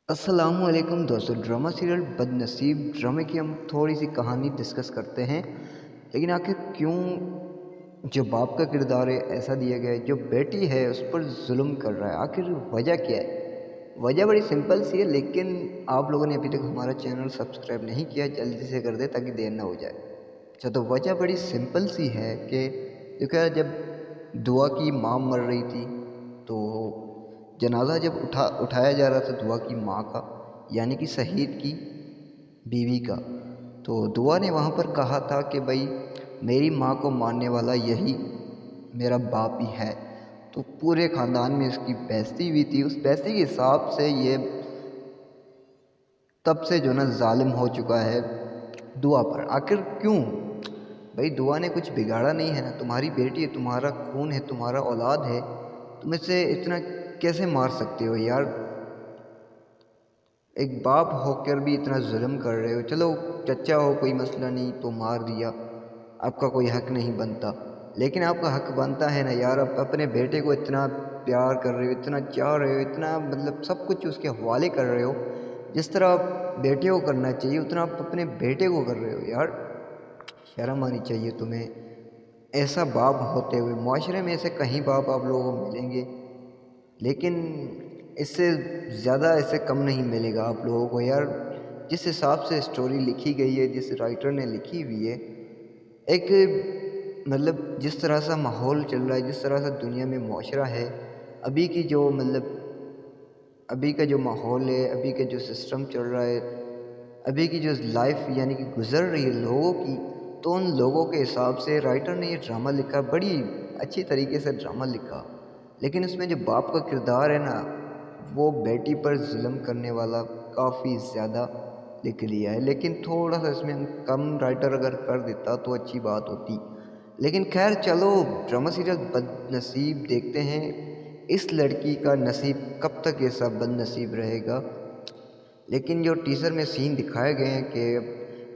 अस्सलाम वालेकुम दोस्तों। ड्रामा सीरियल बदनसीब ड्रामे की हम थोड़ी सी कहानी डिस्कस करते हैं। लेकिन आखिर क्यों जो बाप का किरदार है ऐसा दिया गया है, जो बेटी है उस पर जुल्म कर रहा है, आखिर वजह क्या है? वजह बड़ी सिंपल सी है, लेकिन आप लोगों ने अभी तक हमारा चैनल सब्सक्राइब नहीं किया, जल्दी से कर दे ताकि देर ना हो जाए। अच्छा, तो वजह बड़ी सिंपल सी है कि देखो, जब दुआ की माँ मर रही थी तो जनाजा जब उठाया जा रहा था दुआ की माँ का, यानी कि शहीद की बीवी का, तो दुआ ने वहाँ पर कहा था कि भाई मेरी माँ को मारने वाला यही मेरा बाप ही है। तो पूरे ख़ानदान में इसकी बेइज्जती हुई थी। उस बेइज्जती के हिसाब से ये तब से जो ना ज़ालिम हो चुका है दुआ पर। आखिर क्यों? भाई दुआ ने कुछ बिगाड़ा नहीं है ना, तुम्हारी बेटी है, तुम्हारा खून है, तुम्हारा औलाद है, तुम इसे इतना कैसे मार सकते हो यार? एक बाप होकर भी इतना जुल्म कर रहे हो। चलो चचा हो, कोई मसला नहीं, तो मार दिया, आपका कोई हक नहीं बनता। लेकिन आपका हक बनता है ना यार, आप अपने बेटे को इतना प्यार कर रहे हो, इतना चाह रहे हो, इतना मतलब सब कुछ उसके हवाले कर रहे हो। जिस तरह आप बेटे को करना चाहिए उतना आप अपने बेटे को कर रहे हो यार। शर्म आनी चाहिए तुम्हें। ऐसा बाप होते हुए माशरे में ऐसे कहीं बाप आप लोगों को मिलेंगे, लेकिन इससे ज़्यादा इससे कम नहीं मिलेगा आप लोगों को यार। जिस हिसाब से स्टोरी लिखी गई है, जिस राइटर ने लिखी हुई है, एक मतलब जिस तरह सा माहौल चल रहा है, जिस तरह से दुनिया में मुआशरा है, अभी की जो मतलब अभी का जो माहौल है, अभी का जो सिस्टम चल रहा है, अभी की जो लाइफ यानी कि गुजर रही है लोगों की, तो उन लोगों के हिसाब से राइटर ने ये ड्रामा लिखा, बड़ी अच्छी तरीके से ड्रामा लिखा। लेकिन इसमें जो बाप का किरदार है ना, वो बेटी पर जुल्म करने वाला काफ़ी ज़्यादा लिख लिया है। लेकिन थोड़ा सा इसमें कम राइटर अगर कर देता तो अच्छी बात होती। लेकिन खैर चलो, ड्रामा सीरियल बदनसीब देखते हैं इस लड़की का नसीब कब तक ऐसा बदनसीब रहेगा। लेकिन जो टीज़र में सीन दिखाए गए हैं कि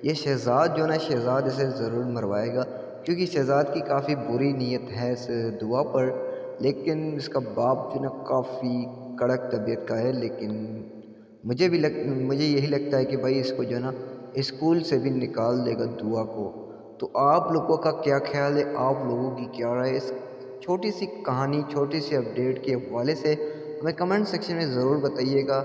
ये शहज़ाद जो ना, शहज़ाद इसे ज़रूर मरवाएगा, क्योंकि शहज़ाद की काफ़ी बुरी नीयत है इस दुआ पर। लेकिन इसका बाप जो ना काफ़ी कड़क तबीयत का है। लेकिन मुझे यही लगता है कि भाई इसको जो है ना स्कूल से भी निकाल देगा दुआ को। तो आप लोगों का क्या ख्याल है? आप लोगों की क्या राय है इस छोटी सी कहानी, छोटी सी अपडेट के हवाले से? हमें कमेंट सेक्शन में ज़रूर बताइएगा,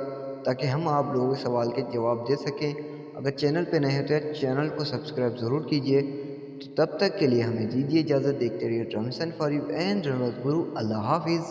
ताकि हम आप लोगों के सवाल के जवाब दे सकें। अगर चैनल पे नए हैं तो चैनल को सब्सक्राइब ज़रूर कीजिए। तो तब तक के लिए हमें दीजिए इजाज़त। देखते रहिए ड्रामेसन फॉर यू एंड गुरु। अल्लाह हाफिज़।